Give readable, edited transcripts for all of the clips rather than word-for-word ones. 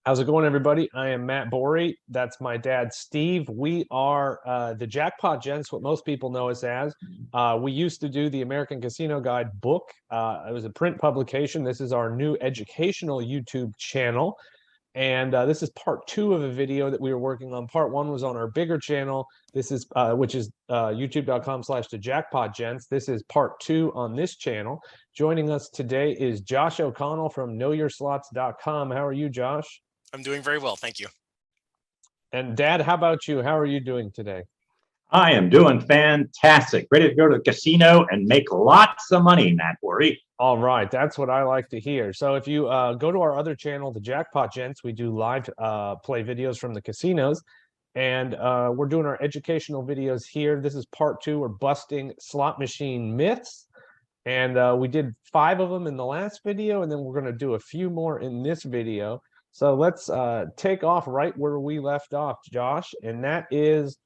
How's it going, everybody? I am Matt Bourie. That's my dad, Steve. We are the Jackpot Gents, what most people know us as. We used to do the American Casino Guide book. It was a print publication. This is our new educational YouTube channel. And this is part two of a video that we were working on. Part one was on our bigger channel. This is which is youtube.com/the Jackpot Gents. This is part two on this channel. Joining us today is Josh O'Connell from knowyourslots.com. How are you, Josh? I'm doing very well, thank you. And Dad, how about you? How are you doing today? I am doing fantastic. Ready to go to the casino and make lots of money, Matt Bourie. All right, that's what I like to hear. So if you go to our other channel, the Jackpot Gents, we do live play videos from the casinos, and we're doing our educational videos here. This is part two. We're busting slot machine myths, and we did 5 of them in the last video, and then we're going to do a few more in this video. So let's take off right where we left off, Josh, and that is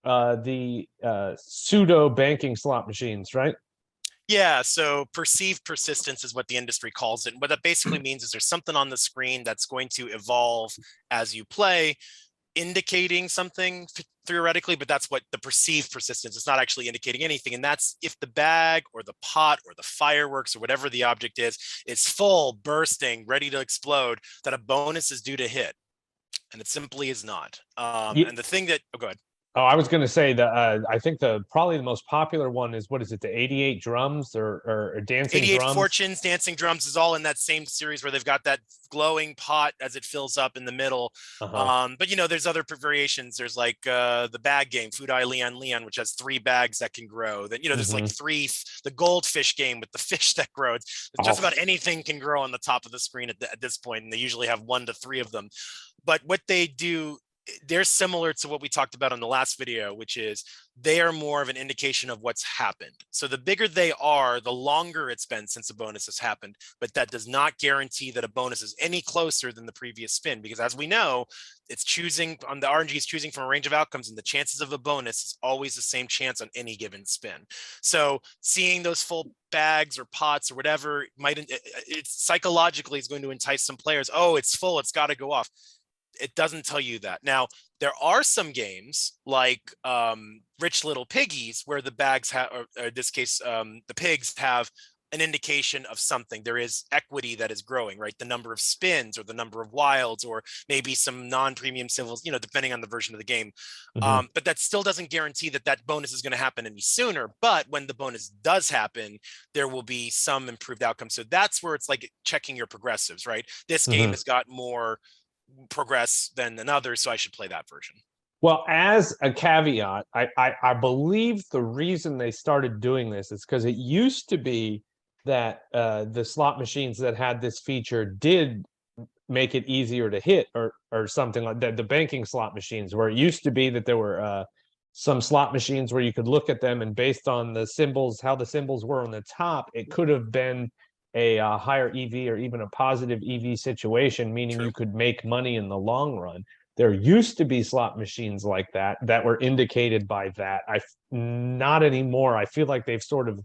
the pseudo banking slot machines, right? Yeah, so perceived persistence is what the industry calls it. And what that basically means is there's something on the screen that's going to evolve as you play, indicating something theoretically, but that's what the perceived persistence is, not actually indicating anything. And that's if the bag or the pot or the fireworks or whatever the object is full, bursting, ready to explode, that a bonus is due to hit. And it simply is not. And the thing that, go ahead. Oh, I was going to say that I think probably the most popular one is, what is it, the 88 drums or dancing 88 drums? fortunes, dancing drums is all in that same series where they've got that glowing pot as it fills up in the middle. But there's other variations. There's like the bag game, Food Eye Leon, which has 3 bags that can grow. Then there's like the goldfish game with the fish that grow. Just about anything can grow on the top of the screen at this point, and they usually have 1 to 3 of them. But what they do, they're similar to what we talked about on the last video, which is they are more of an indication of what's happened. So the bigger they are, the longer it's been since a bonus has happened, but that does not guarantee that a bonus is any closer than the previous spin, because as we know, it's choosing on the RNG is choosing from a range of outcomes, and the chances of a bonus is always the same chance on any given spin. So seeing those full bags or pots or whatever it's psychologically is going to entice some players. Oh, it's full, it's got to go off. It doesn't tell you that. Now, there are some games like Rich Little Piggies where the bags have, or in this case, the pigs have an indication of something. There is equity that is growing, right? The number of spins or the number of wilds or maybe some non-premium symbols, depending on the version of the game. But that still doesn't guarantee that bonus is going to happen any sooner. But when the bonus does happen, there will be some improved outcome. So that's where it's like checking your progressives, right? This game has got more progress than another, so I should play that version. Well, as a caveat, I believe the reason they started doing this is because it used to be that the slot machines that had this feature did make it easier to hit or something like that. The banking slot machines, where it used to be that there were some slot machines where you could look at them, and based on the symbols, how the symbols were on the top, it could have been a higher EV or even a positive EV situation, meaning you could make money in the long run. There used to be slot machines like that were indicated by that. Not anymore. I feel like they've sort of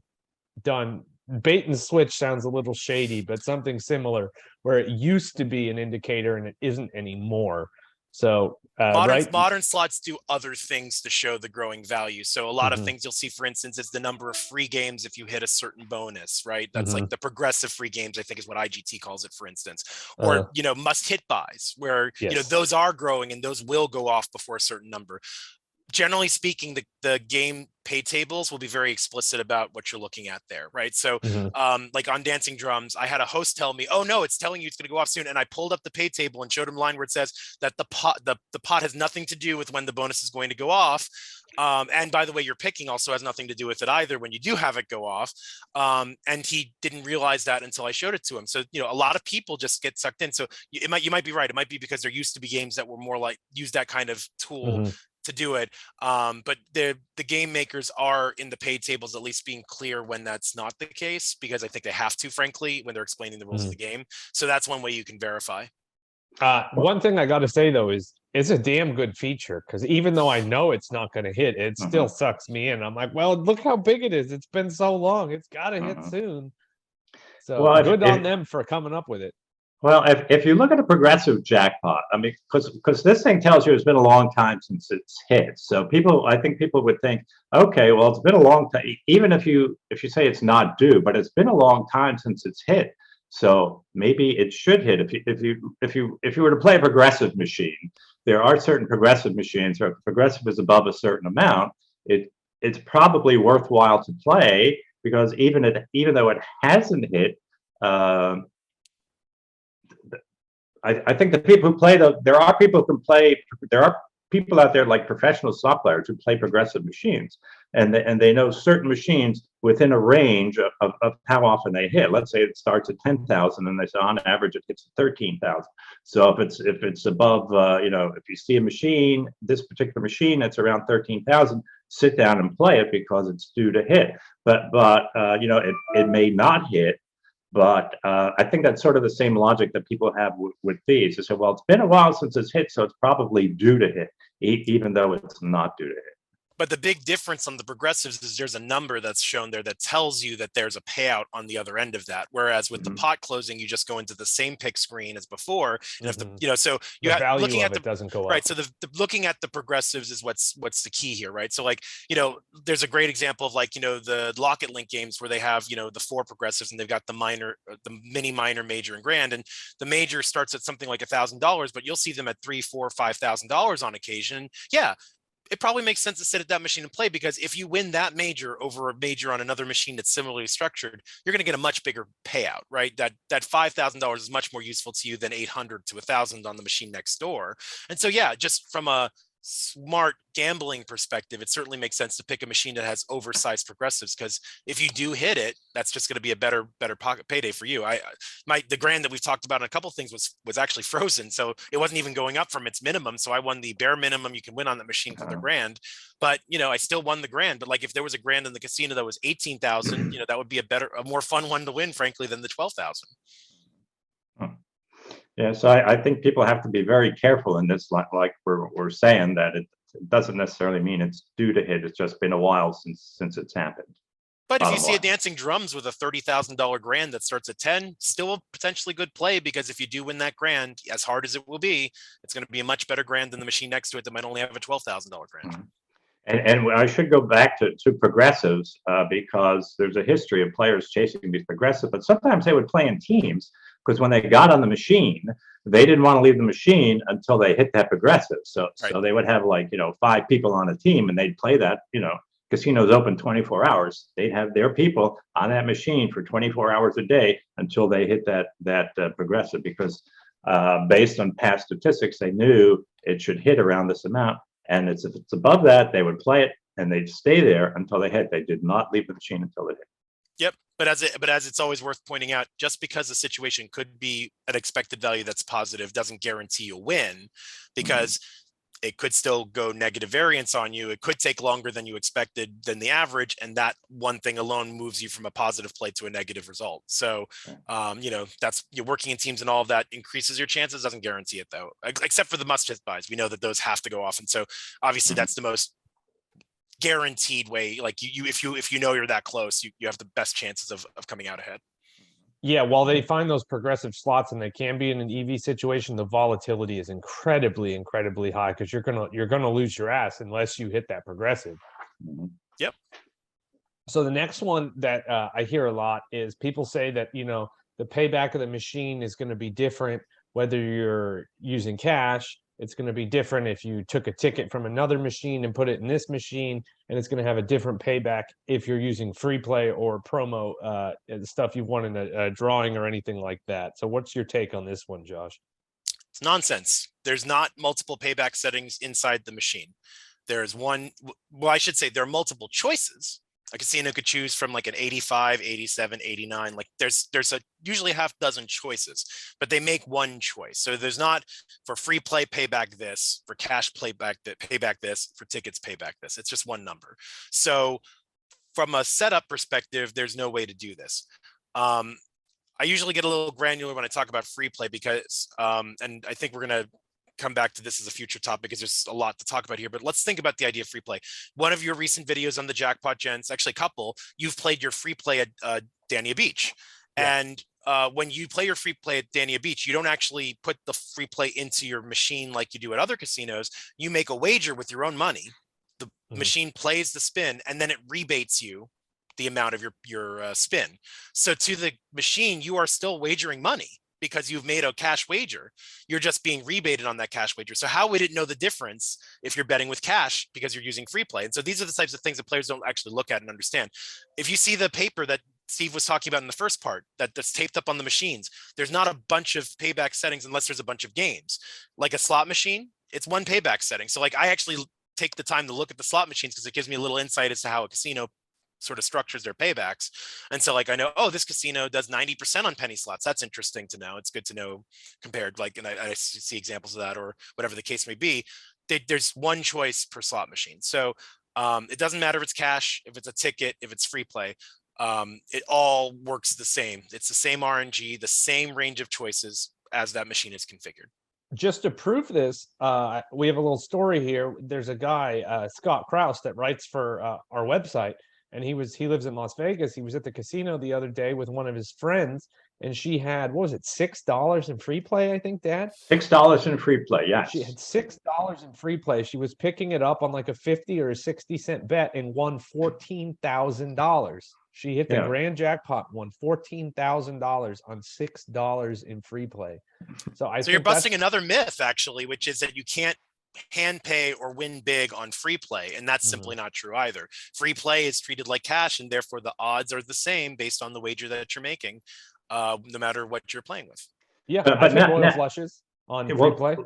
done bait and switch, sounds a little shady, but something similar, where it used to be an indicator and it isn't anymore. So modern slots do other things to show the growing value. So a lot of things you'll see, for instance, is the number of free games if you hit a certain bonus, right? That's like the progressive free games, I think is what IGT calls it, for instance. Or must hit buys, where those are growing and those will go off before a certain number. Generally speaking, the game pay tables will be very explicit about what you're looking at there, right? So like on Dancing Drums, I had a host tell me, oh no, it's telling you it's going to go off soon. And I pulled up the pay table and showed him a line where it says that the pot has nothing to do with when the bonus is going to go off. And by the way, your picking also has nothing to do with it either when you do have it go off. And he didn't realize that until I showed it to him. So, a lot of people just get sucked in. So you might be right. It might be because there used to be games that were more like use that kind of tool to do it. But the game makers are in the paid tables at least being clear when that's not the case, because I think they have to, frankly, when they're explaining the rules of the game. So that's one way you can verify. One thing I got to say, though, is it's a damn good feature, because even though I know it's not going to hit, it still sucks me in. I'm like, well, look how big it is. It's been so long. It's got to hit soon. So good on them for coming up with it. Well, if you look at a progressive jackpot, I mean, because this thing tells you it's been a long time since it's hit. So I think people would think, okay, well, it's been a long time, even if you say it's not due, but it's been a long time since it's hit. So maybe it should hit. If you were to play a progressive machine, there are certain progressive machines where if progressive is above a certain amount, it's probably worthwhile to play because even though it hasn't hit. Um, I think the people who play there are people who can play. There are people out there like professional slot players who play progressive machines, and they know certain machines within a range of how often they hit. Let's say it starts at 10,000, and they say on average it hits 13,000. So if it's above, if you see a machine, this particular machine that's around 13,000, sit down and play it because it's due to hit. But it may not hit. But I think that's sort of the same logic that people have with these. They say, well, it's been a while since it's hit, so it's probably due to hit, even though it's not due to hit. But the big difference on the progressives is there's a number that's shown there that tells you that there's a payout on the other end of that. Whereas with the pot closing, you just go into the same pick screen as before. And if so you have looking at it doesn't go up. Right. So the looking at the progressives is what's the key here, right? So there's a great example of the Locket Link games where they have, the 4 progressives and they've got the mini, minor, major, and grand. And the major starts at something like $1,000, but you'll see them at $3,000, $4,000, $5,000 on occasion. Yeah. It probably makes sense to sit at that machine and play because if you win that major over a major on another machine that's similarly structured, you're going to get a much bigger payout, right? That $5,000 is much more useful to you than 800 to 1,000 on the machine next door. And so, yeah, just from a smart gambling perspective, it certainly makes sense to pick a machine that has oversized progressives because if you do hit it, that's just going to be a better pocket payday for you. The grand that we've talked about in a couple of things was actually frozen, so it wasn't even going up from its minimum. So I won the bare minimum you can win on that machine for the grand, but I still won the grand. But like if there was a grand in the casino that was 18,000, that would be a more fun one to win, frankly, than the 12,000. Yeah, so I think people have to be very careful in this, like we're saying that it doesn't necessarily mean it's due to hit. It's just been a while since it's happened. But if you see a dancing drums with a $30,000 grand that starts at 10, still a potentially good play because if you do win that grand, as hard as it will be, it's going to be a much better grand than the machine next to it that might only have a $12,000 grand. Mm-hmm. And I should go back to progressives because there's a history of players chasing these progressives, but sometimes they would play in teams because when they got on the machine, they didn't want to leave the machine until they hit that progressive. So they would have 5 people on a team and they'd play that, casinos open 24 hours. They'd have their people on that machine for 24 hours a day until they hit that progressive because based on past statistics, they knew it should hit around this amount. And if it's above that, they would play it and they'd stay there until they hit. They did not leave the machine until they hit. Yep. But as it's always worth pointing out, just because the situation could be an expected value that's positive doesn't guarantee you'll win because it could still go negative variance on you. It could take longer than you expected than the average. And that one thing alone moves you from a positive play to a negative result. So, that's you're working in teams and all of that increases your chances, doesn't guarantee it though, except for the must-hit buys. We know that those have to go off. And so obviously that's the most guaranteed way. Like if you know you're that close, you have the best chances of coming out ahead. Yeah, while they find those progressive slots and they can be in an EV situation, the volatility is incredibly, incredibly high because you're gonna lose your ass unless you hit that progressive. Yep. So the next one that I hear a lot is people say that the payback of the machine is going to be different whether you're using cash. It's going to be different if you took a ticket from another machine and put it in this machine, and it's going to have a different payback if you're using free play or promo stuff you've won in a drawing or anything like that. So what's your take on this one, Josh? It's nonsense. There's not multiple payback settings inside the machine. There's one, well, I should say there are multiple choices. A casino could choose from like an 85, 87, 89. Like there's usually half dozen choices, but they make one choice. So there's not for free play, payback this, for cash payback this, for tickets, payback this. It's just one number. So from a setup perspective, there's no way to do this. I usually get a little granular when I talk about free play because, and I think we're going to come back to this as a future topic because there's a lot to talk about here, but let's think about the idea of free play. One of your recent videos on the Jackpot Gents, actually a couple, you've played your free play at Dania Beach. Yeah. And when you play your free play at Dania Beach, you don't actually put the free play into your machine like you do at other casinos. You make a wager with your own money. The machine plays the spin, and then it rebates you the amount of your spin. So to the machine, you are still wagering money because you've made a cash wager. You're just being rebated on that cash wager. So how would it know the difference if you're betting with cash because you're using free play? And so these are the types of things that players don't actually look at and understand. If you see the paper that Steve was talking about in the first part that's taped up on the machines, there's not a bunch of payback settings unless there's a bunch of games. Like a slot machine, it's one payback setting. So like I actually take the time to look at the slot machines because it gives me a little insight as to how a casino sort of structures their paybacks. And so like I know, oh, this casino does 90% on penny slots. That's interesting to know. It's good to know compared, like, and I see examples of that or whatever the case may be. There's one choice per slot machine. So it doesn't matter if it's cash, if it's a ticket, if it's free play. It all works the same. It's the same RNG, the same range of choices as that machine is configured. Just to prove this, we have a little story here. There's a guy, Scott Kraus, that writes for our website, and he lives in Las Vegas. He was at the casino the other day with one of his friends, and she had, what was it, $6 in free play, I think, Dad? $6 in free play, yes. She had $6 in free play. She was picking it up on like a 50 or a 60-cent bet and won $14,000. She hit the grand jackpot, won $14,000 on $6 in free play. So you're busting another myth, actually, which is that you can't hand pay or win big on free play, and that's simply not true either. Free play is treated like cash, and therefore the odds are the same based on the wager that you're making, no matter what you're playing with. Yeah, but royal flushes on free play.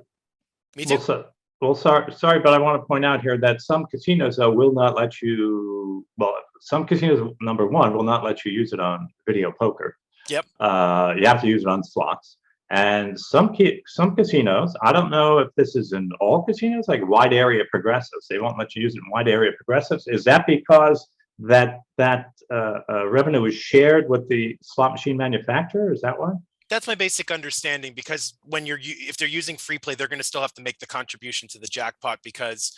Me too. Well, sorry, but I want to point out here that some casinos will not let you. Well, some casinos, number one, will not let you use it on video poker. Yep. You have to use it on slots. And some casinos, I don't know if this is in all casinos, like wide area progressives, they won't let you use it in wide area progressives. Is that because that revenue is shared with the slot machine manufacturer? Is that why? That's my basic understanding, because when if they're using free play, they're going to still have to make the contribution to the jackpot because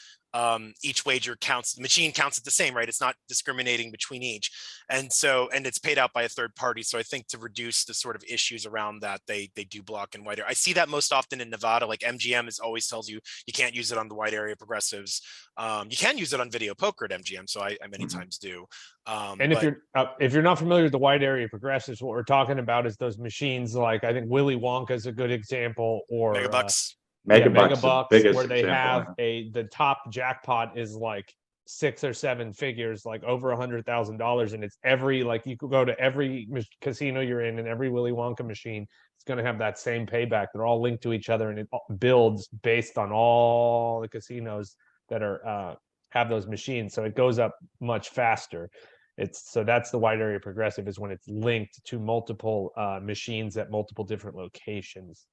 each wager counts, the machine counts it the same, right? It's not discriminating between each. And it's paid out by a third party. So I think to reduce the sort of issues around that, they do block in wider. I see that most often in Nevada, like MGM always tells you can't use it on the wide area progressives. You can use it on video poker at MGM. So I many times do. And if you're not familiar with the wide area progressives, what we're talking about is those machines like, I think Willy Wonka is a good example, or Megabucks. Megabucks, where they have the top jackpot is like 6 or 7 figures, like over $100,000, and it's every, like, you could go to every casino you're in, and every Willy Wonka machine is going to have that same payback. They're all linked to each other, and it builds based on all the casinos that are have those machines, so it goes up much faster. That's the wide area progressive, is when it's linked to multiple machines at multiple different locations.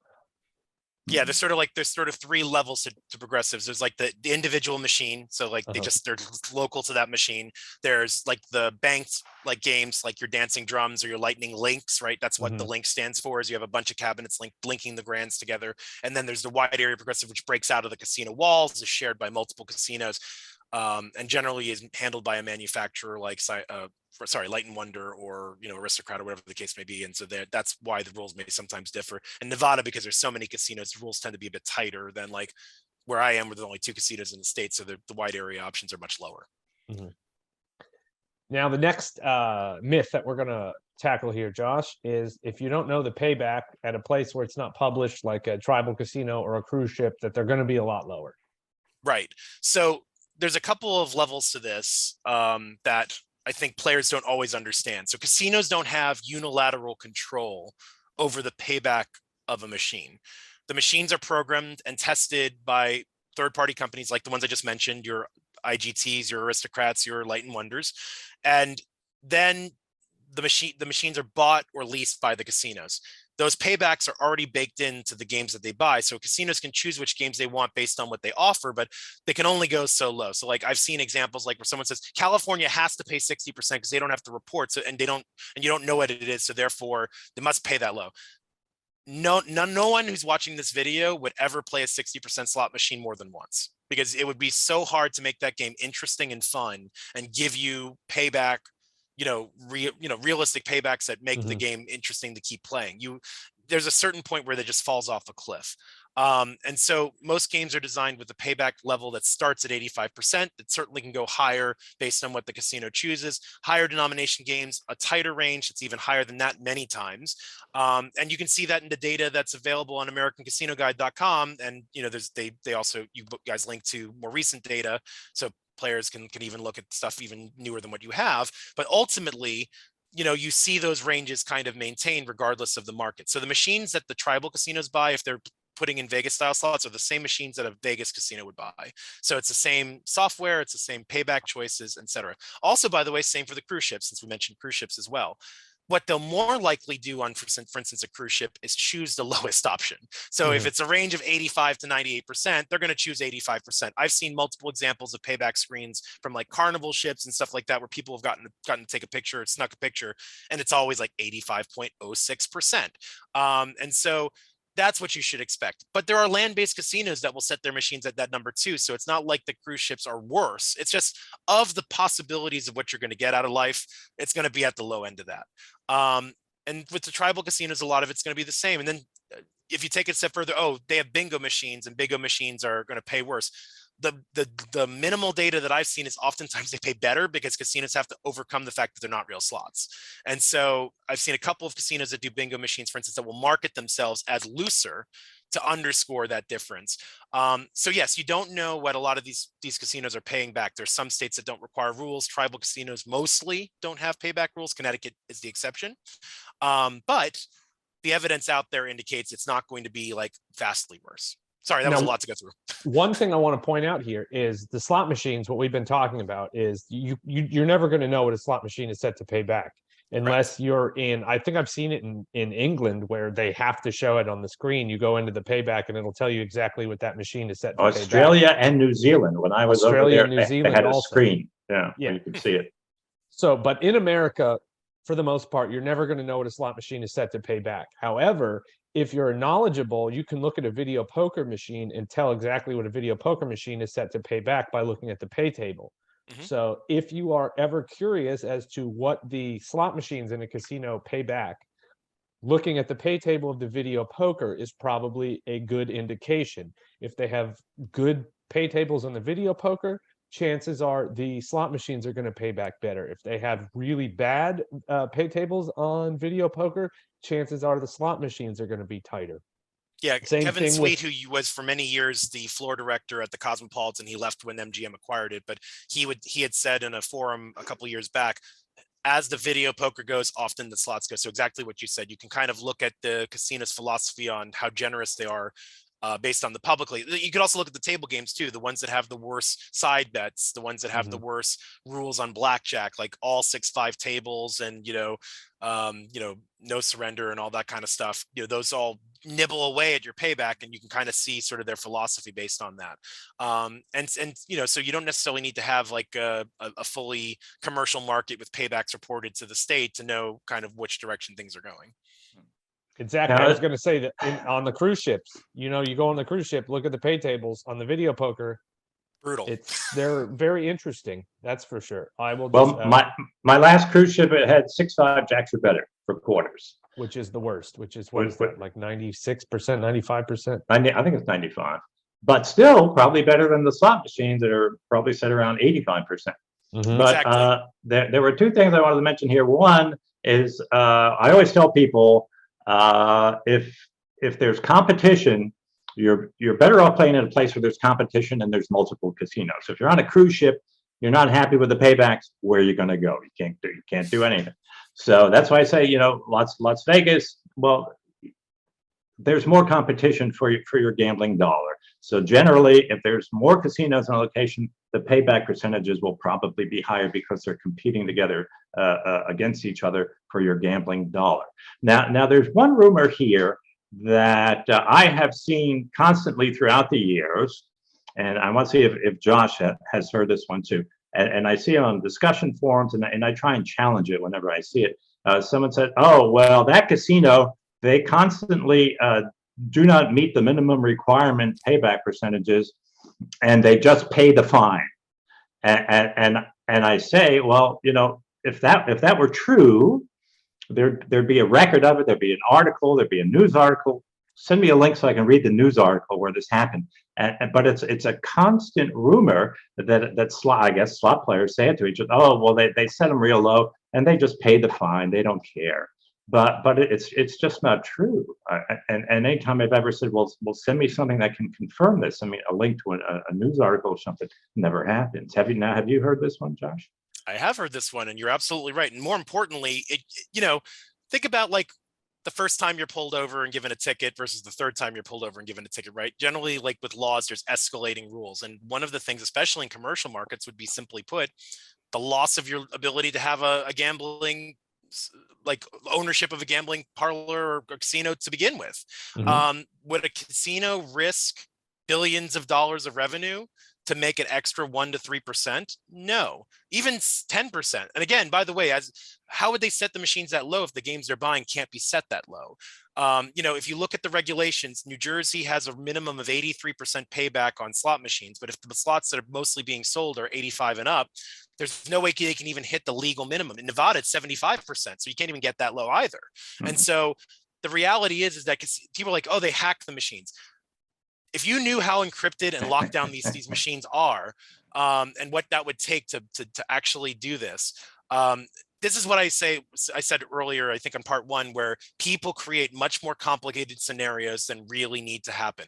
Yeah, there's sort of 3 levels to progressives. There's like the individual machine, so like they're local to that machine. There's like the banked like games, like your dancing drums or your lightning links, right? That's what the link stands for, is you have a bunch of cabinets linking the grands together. And then there's the wide area progressive, which breaks out of the casino walls, is shared by multiple casinos, and generally is handled by a manufacturer like Light and Wonder or Aristocrat or whatever the case may be. And so that's why the rules may sometimes differ. In Nevada, because there's so many casinos, the rules tend to be a bit tighter than like where I am, where there's only 2 casinos in the state, so the wide area options are much lower. Now the next myth that we're going to tackle here, Josh, is if you don't know the payback at a place where it's not published, like a tribal casino or a cruise ship, that they're going to be a lot lower. Right. So there's a couple of levels to this that I think players don't always understand. So casinos don't have unilateral control over the payback of a machine. The machines are programmed and tested by third-party companies like the ones I just mentioned, your IGTs, your Aristocrats, your Light and Wonders. And then the machines are bought or leased by the casinos. Those paybacks are already baked into the games that they buy. So casinos can choose which games they want based on what they offer, but they can only go so low. So like I've seen examples like where someone says California has to pay 60% because they don't have to report. So and you don't know what it is. So therefore they must pay that low. No one who's watching this video would ever play a 60% slot machine more than once, because it would be so hard to make that game interesting and fun and give you payback, realistic paybacks that make the Mhm. game interesting to keep playing. There's a certain point where that just falls off a cliff. And so most games are designed with a payback level that starts at 85%. It certainly can go higher based on what the casino chooses. Higher denomination games, a tighter range. It's even higher than that many times. And you can see that in the data that's available on AmericanCasinoGuide.com. And they also, you guys link to more recent data, so players can even look at stuff even newer than what you have. But ultimately, you see those ranges kind of maintained regardless of the market. So the machines that the tribal casinos buy, if they're putting in Vegas style slots, are the same machines that a Vegas casino would buy. So it's the same software, it's the same payback choices, etc. Also, by the way, same for the cruise ships, since we mentioned cruise ships as well. What they'll more likely do on, for instance, a cruise ship is choose the lowest option. So if it's a range of 85 to 98%, they're going to choose 85%. I've seen multiple examples of payback screens from like Carnival ships and stuff like that, where people have gotten to take a picture, snuck a picture, and it's always like 85.06%. And so that's what you should expect. But there are land-based casinos that will set their machines at that number too. So it's not like the cruise ships are worse. It's just, of the possibilities of what you're going to get out of life, it's going to be at the low end of that. And with the tribal casinos, a lot of it's going to be the same. And then if you take it a step further, they have bingo machines, and bingo machines are going to pay worse. The minimal data that I've seen is oftentimes they pay better because casinos have to overcome the fact that they're not real slots. And so I've seen a couple of casinos that do bingo machines, for instance, that will market themselves as looser to underscore that difference. So yes, you don't know what a lot of these casinos are paying back. There's some states that don't require rules. Tribal casinos mostly don't have payback rules. Connecticut is the exception. But the evidence out there indicates it's not going to be like vastly worse. Sorry, that was a lot to go through. One thing I want to point out here is the slot machines. What we've been talking about is you're never going to know what a slot machine is set to pay back unless you're in. I think I've seen it in England where they have to show it on the screen. You go into the payback and it'll tell you exactly what that machine is set to Australia pay back. and New Zealand. When I was Australia over and New there, Zealand they had a also. screen. Yeah, Yeah, you could see it. So, but in America, for the most part, you're never going to know what a slot machine is set to pay back. However, if you're knowledgeable, you can look at a video poker machine and tell exactly what a video poker machine is set to pay back by looking at the pay table. So if you are ever curious as to what the slot machines in a casino pay back, looking at the pay table of the video poker is probably a good indication. If they have good pay tables on the video poker, chances are the slot machines are going to pay back better. If they have really bad pay tables on video poker, chances are the slot machines are going to be tighter. Yeah, Same Kevin thing Sweet, who was for many years the floor director at the Cosmopolitan, he left when MGM acquired it, but he had said in a forum a couple of years back, as the video poker goes, often the slots go. So exactly what you said. You can kind of look at the casino's philosophy on how generous they are based on the publicly. You could also look at the table games too, the ones that have the worst side bets, the ones that have the worst rules on blackjack, like all 6-5 tables and no surrender and all that kind of stuff. Those all nibble away at your payback, and you can kind of see sort of their philosophy based on that. So you don't necessarily need to have like a fully commercial market with paybacks reported to the state to know kind of which direction things are going. Exactly. I was going to say that on the cruise ships, you go on the cruise ship, look at the pay tables on the video poker. Brutal. They're very interesting. That's for sure. I will. Well, my last cruise ship, it had 6-5 jacks or better for quarters, which is the worst. Which is what is that, like 96%, 95%? I think it's 95, but still probably better than the slot machines that are probably set around 85%. But Exactly. there were two things I wanted to mention here. One is I always tell people if there's competition, you're better off playing in a place where there's competition and there's multiple casinos. So if you're on a cruise ship, you're not happy with the paybacks, where are you going to go? You can't do anything. So that's why I say, Las Vegas, well, there's more competition for your gambling dollar. So generally, if there's more casinos in a location, the payback percentages will probably be higher because they're competing together against each other for your gambling dollar. Now there's one rumor here that I have seen constantly throughout the years, and I want to see if Josh has heard this one too. And I see it on discussion forums, and I try and challenge it whenever I see it. Someone said, "Oh, well, that casino, they constantly do not meet the minimum requirement payback percentages, and they just pay the fine." And I say, well, if that were true, there'd be a record of it. There'd be an article. There'd be a news article. Send me a link so I can read the news article where this happened. But it's a constant rumor that I guess slot players say it to each other. Oh, well, they set them real low and they just pay the fine. They don't care. But it's just not true. And anytime I've ever said, well, send me something that can confirm this. I mean, a link to a news article or something never happens. Have you heard this one, Josh? I have heard this one, and you're absolutely right. And more importantly, think about like the first time you're pulled over and given a ticket versus the third time you're pulled over and given a ticket, right? Generally, like with laws, there's escalating rules. And one of the things, especially in commercial markets, would be simply put, the loss of your ability to have a gambling, like ownership of a gambling parlor or casino to begin with. Would a casino risk billions of dollars of revenue to make an extra 1 to 3%? No, even 10%. And again, by the way, how would they set the machines that low if the games they're buying can't be set that low? If you look at the regulations, New Jersey has a minimum of 83% payback on slot machines, but if the slots that are mostly being sold are 85 and up, there's no way they can even hit the legal minimum. In Nevada, it's 75%, so you can't even get that low either. And so the reality is that people are like, oh, they hacked the machines. If you knew how encrypted and locked down these machines are, and what that would take to actually do this, this is what I said earlier, I think on part one, where people create much more complicated scenarios than really need to happen.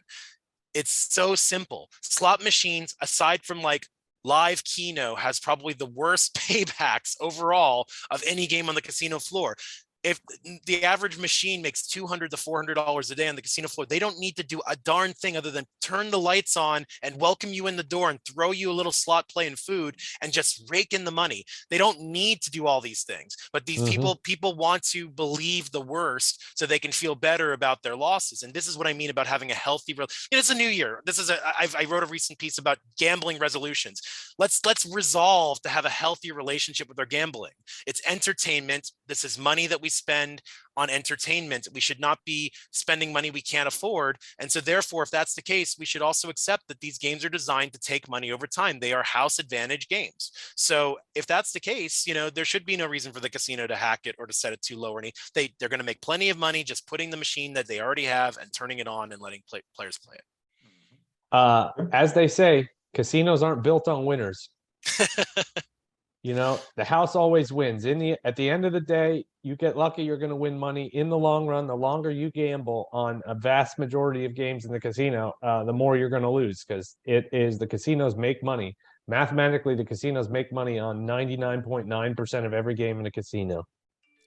It's so simple. Slot machines, aside from like live Keno, has probably the worst paybacks overall of any game on the casino floor. If the average machine makes $200 to $400 a day on the casino floor, they don't need to do a darn thing other than turn the lights on and welcome you in the door and throw you a little slot play and food and just rake in the money. They don't need to do all these things, but these people want to believe the worst so they can feel better about their losses. And this is what I mean about having a healthy, it's a new year. I wrote a recent piece about gambling resolutions. Let's resolve to have a healthy relationship with our gambling. It's entertainment. This is money that we spend on entertainment. We should not be spending money we can't afford. And so therefore, if that's the case, we should also accept that these games are designed to take money over time. They are house advantage games. So if that's the case, there should be no reason for the casino to hack it or to set it too low or any. They're going to make plenty of money just putting the machine that they already have and turning it on and letting players play it. As they say, casinos aren't built on winners. The house always wins. At the end of the day, you get lucky, you're going to win money. In the long run, the longer you gamble on a vast majority of games in the casino, the more you're going to lose, because the casinos make money. Mathematically, the casinos make money on 99.9% of every game in a casino.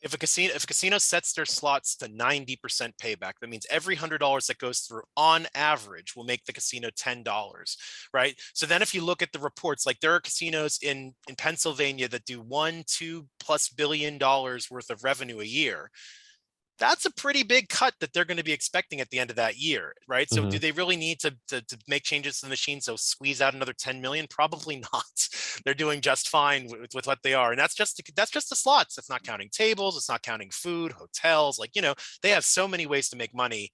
If a casino sets their slots to 90% payback, that means every $100 that goes through on average will make the casino $10, right? So then if you look at the reports, like there are casinos in Pennsylvania that do $1-2+ billion worth of revenue a year. That's a pretty big cut that they're going to be expecting at the end of that year, right? So do they really need to make changes to the machine, so squeeze out another 10 million? Probably not. They're doing just fine with what they are. And that's just the slots. That's not counting tables. It's not counting food, hotels. They have so many ways to make money.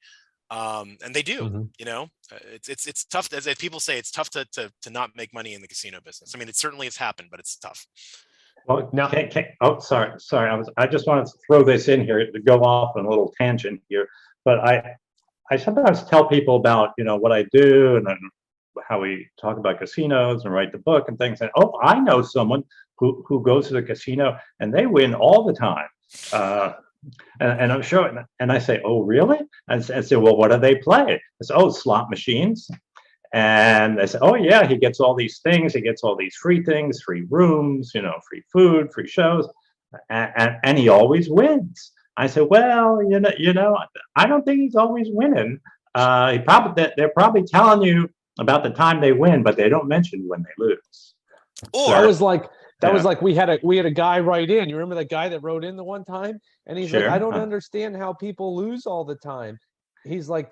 And they do, it's tough. As people say, it's tough to not make money in the casino business. I mean, it certainly has happened, but it's tough. Well, now, sorry. I just wanted to throw this in here to go off on a little tangent here. But I sometimes tell people about, what I do and how we talk about casinos and write the book and things. And I know someone who goes to the casino and they win all the time. And I'm sure, and I say, oh, really? And I say, well, what do they play? I say, oh, slot machines. And they said, oh, yeah, he gets all these things. He gets all these free things, free rooms, free food, free shows. And he always wins. I said, well, I don't think he's always winning. They're probably telling you about the time they win, but they don't mention when they lose. That was like we had a guy write in. You remember that guy that wrote in the one time? And he's like, I don't understand how people lose all the time. He's like,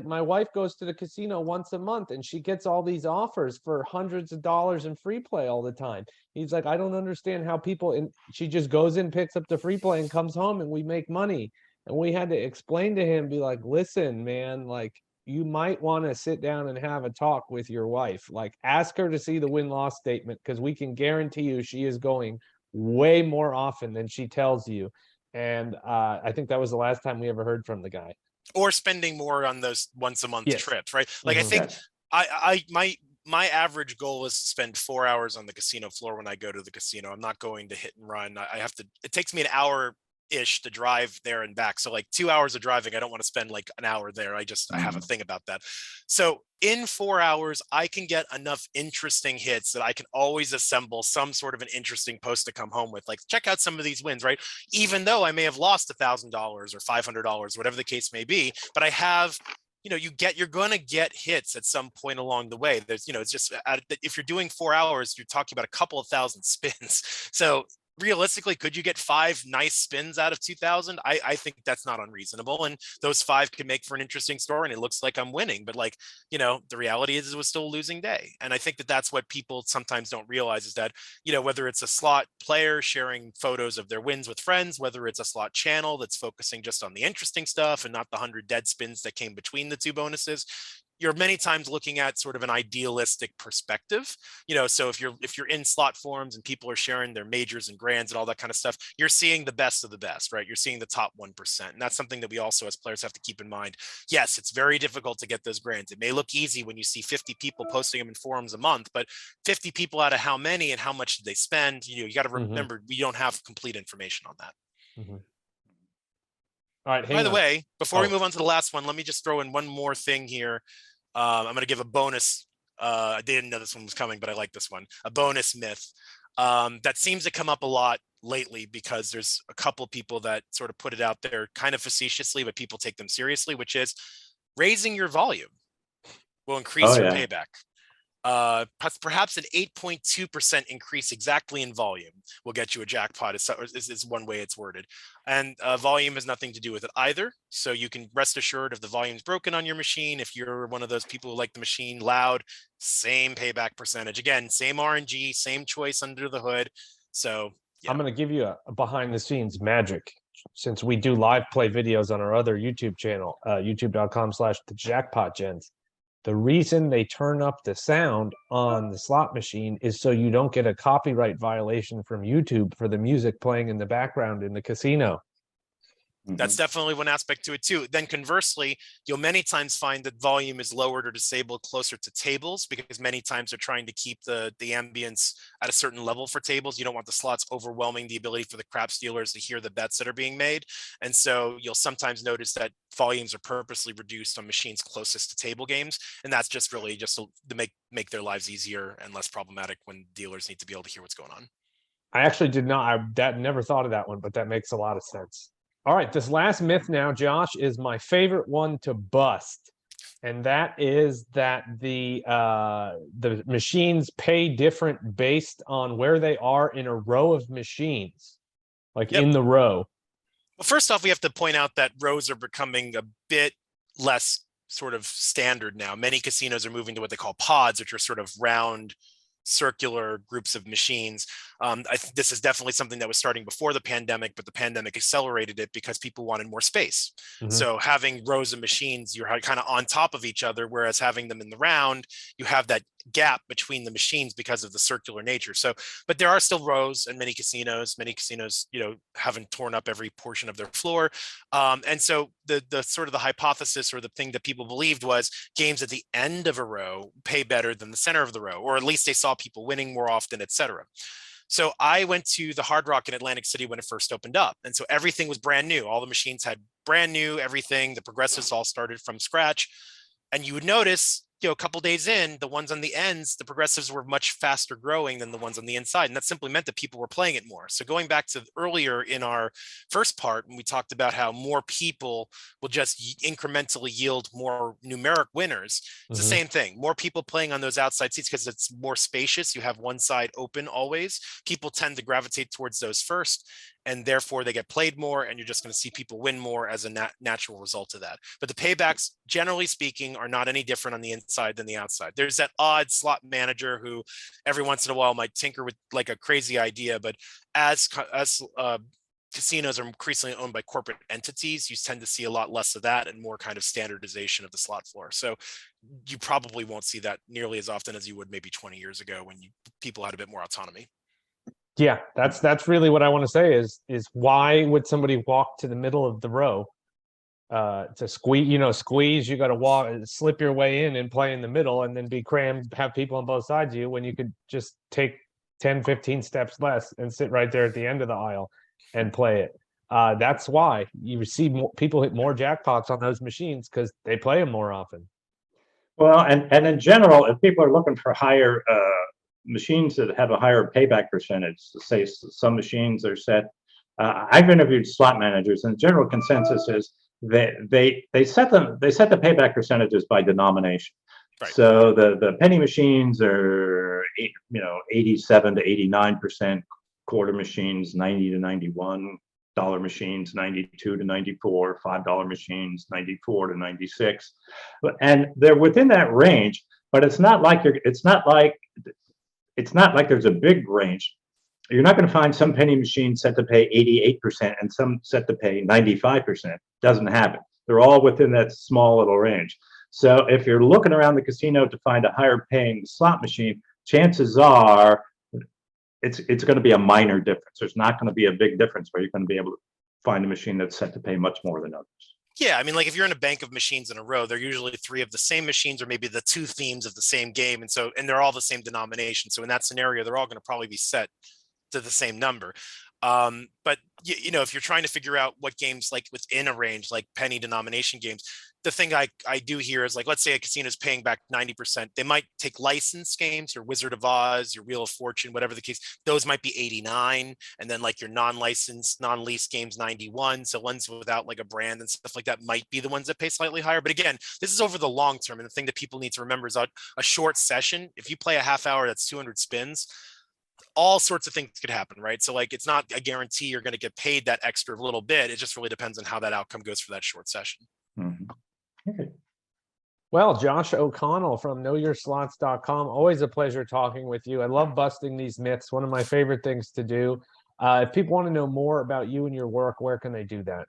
my wife goes to the casino once a month and she gets all these offers for hundreds of dollars in free play all the time. He's like, I don't understand how and she just goes in, picks up the free play and comes home and we make money. And we had to explain to him, be like, listen, man, like you might want to sit down and have a talk with your wife. Like ask her to see the win-loss statement, because we can guarantee you she is going way more often than she tells you. And I think that was the last time we ever heard from the guy. Or spending more on those once a month Yes. trips, right? Like I think my average goal is to spend 4 hours on the casino floor when I go to the casino. I'm not going to hit and run. I have to, it takes me an hour ish to drive there and back. So like 2 hours of driving, I don't want to spend like an hour there. I have a thing about that. So in 4 hours, I can get enough interesting hits that I can always assemble some sort of an interesting post to come home with. Like, check out some of these wins, right? Even though I may have lost $1,000 or $500, whatever the case may be, but I have, you're going to get hits at some point along the way. There's, it's just, if you're doing 4 hours, you're talking about a couple of thousand spins. So realistically, could you get 5 nice spins out of 2,000? I think that's not unreasonable. And those 5 can make for an interesting story. And it looks like I'm winning, but like, the reality is it was still a losing day. And I think that that's what people sometimes don't realize is that, whether it's a slot player sharing photos of their wins with friends, whether it's a slot channel that's focusing just on the interesting stuff and not the 100 dead spins that came between the 2 bonuses, you're many times looking at sort of an idealistic perspective, so if you're in slot forums and people are sharing their majors and grands and all that kind of stuff, you're seeing the best of the best, right? You're seeing the top 1%. And that's something that we also as players have to keep in mind. Yes, it's very difficult to get those grands. It may look easy when you see 50 people posting them in forums a month, but 50 people out of how many and how much did they spend? You got to remember, we don't have complete information on that. All right. By the way, before we move on to the last one, let me just throw in one more thing here. I'm going to give a bonus. I didn't know this one was coming, but I like this one. A bonus myth that seems to come up a lot lately because there's a couple people that sort of put it out there kind of facetiously, but people take them seriously, which is raising your volume will increase your payback. Perhaps an 8.2% increase exactly in volume will get you a jackpot is one way it's worded. And volume has nothing to do with it either. So you can rest assured if the volume's broken on your machine, if you're one of those people who like the machine loud, same payback percentage. Again, same RNG, same choice under the hood. So yeah. I'm going to give you a behind the scenes magic. Since we do live play videos on our other YouTube channel, youtube.com/the Jackpot Gents. The reason they turn up the sound on the slot machine is so you don't get a copyright violation from YouTube for the music playing in the background in the casino. That's definitely one aspect to it too. Then conversely, you'll many times find that volume is lowered or disabled closer to tables because many times they're trying to keep the ambience at a certain level for tables. You don't want the slots overwhelming the ability for the craps dealers to hear the bets that are being made. And so you'll sometimes notice that volumes are purposely reduced on machines closest to table games. And that's just really just to make their lives easier and less problematic when dealers need to be able to hear what's going on. I actually did not, I never thought of that one, but that makes a lot of sense. All right, this last myth now, Josh, is my favorite one to bust. And that is that the machines pay different based on where they are in a row of machines, like in the row. Well, first off, we have to point out that rows are becoming a bit less sort of standard now. Many casinos are moving to what they call pods, which are sort of round, circular groups of machines. This is definitely something that was starting before the pandemic, but the pandemic accelerated it because people wanted more space. So having rows of machines, you're kind of on top of each other, whereas having them in the round, you have that gap between the machines because of the circular nature. So, but there are still rows in many casinos, haven't torn up every portion of their floor. And so the sort of the hypothesis or the thing that people believed was games at the end of a row pay better than the center of the row, or at least they saw people winning more often, etc. So I went to the Hard Rock in Atlantic City when it first opened up. And so everything was brand new. All the machines had brand new everything. The progressives all started from scratch. And you would notice, a couple days in, the ones on the ends, the progressives were much faster growing than the ones on the inside. And that simply meant that people were playing it more. So going back to earlier in our first part, when we talked about how more people will just incrementally yield more numeric winners, it's the same thing. More people playing on those outside seats because it's more spacious. You have one side open always. People tend to gravitate towards those first, and therefore they get played more, and you're just going to see people win more as a natural result of that. But the paybacks, generally speaking, are not any different on the inside than the outside. There's that odd slot manager who every once in a while might tinker with like a crazy idea, but as casinos are increasingly owned by corporate entities, you tend to see a lot less of that and more kind of standardization of the slot floor. So you probably won't see that nearly as often as you would maybe 20 years ago when people had a bit more autonomy. Yeah, that's really what I want to say is why would somebody walk to the middle of the row to squeeze, you got to walk, slip your way in and play in the middle and then be crammed, have people on both sides of you when you could just take 10-15 steps less and sit right there at the end of the aisle and play it. That's why you see people hit more jackpots on those machines, because they play them more often. Well, and in general, if people are looking for higher machines that have a higher payback percentage, say some machines are set. I've interviewed slot managers, and the general consensus is they set the payback percentages by denomination. Right. So the penny machines are 87 to 89%, quarter machines 90 to 91, dollar machines 92 to 94, $5 machines 94 to 96, and they're within that range. But it's not like there's a big range. You're not going to find some penny machines set to pay 88% and some set to pay 95%. Doesn't happen. They're all within that small little range. So if you're looking around the casino to find a higher paying slot machine, chances are it's going to be a minor difference. There's not going to be a big difference where you're going to be able to find a machine that's set to pay much more than others. Yeah, I mean, like if you're in a bank of machines in a row, they're usually 3 of the same machines, or maybe the 2 themes of the same game, and they're all the same denomination. So in that scenario, they're all going to probably be set to the same number. But if you're trying to figure out what games like within a range, like penny denomination games, the thing I do here is, like, let's say a casino is paying back 90%. They might take licensed games, your Wizard of Oz, your Wheel of Fortune, whatever the case. Those might be 89, and then like your non-licensed, non-leased games 91. So ones without like a brand and stuff like that might be the ones that pay slightly higher. But again, this is over the long term, and the thing that people need to remember is a short session. If you play a half hour, that's 200 spins. All sorts of things could happen, right? So like, it's not a guarantee you're going to get paid that extra little bit. It just really depends on how that outcome goes for that short session. Mm-hmm. Okay. Well, Josh O'Connell from KnowYourSlots.com. Always a pleasure talking with you. I love busting these myths. One of my favorite things to do. If people want to know more about you and your work, where can they do that?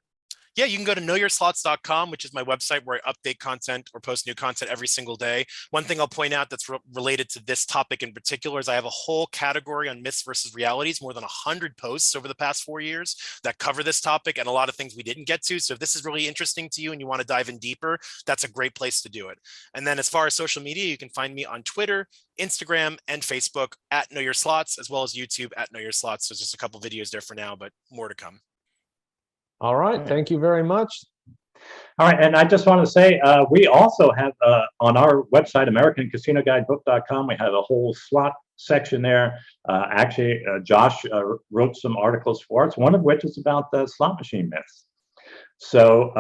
Yeah, you can go to KnowYourSlots.com, which is my website where I update content or post new content every single day. One thing I'll point out that's related to this topic in particular is I have a whole category on myths versus realities, more than 100 posts over the past 4 years that cover this topic, and a lot of things we didn't get to. So if this is really interesting to you and you want to dive in deeper, that's a great place to do it. And then as far as social media, you can find me on Twitter, Instagram, and Facebook at Know Your Slots, as well as YouTube at Know Your Slots. There's just a couple videos there for now, but more to come. All right. Thank you very much. All right. And I just want to say, we also have on our website, AmericanCasinoGuidebook.com, we have a whole slot section there. Actually, Josh wrote some articles for us, one of which is about the slot machine myths. So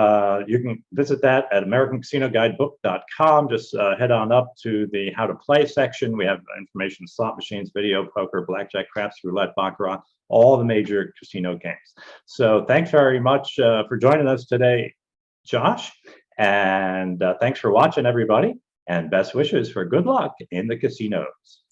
you can visit that at AmericanCasinoGuidebook.com. Just head on up to the How to Play section. We have information, slot machines, video, poker, blackjack, craps, roulette, baccarat, all the major casino games. So thanks very much for joining us today, Josh. And thanks for watching, everybody. And best wishes for good luck in the casinos.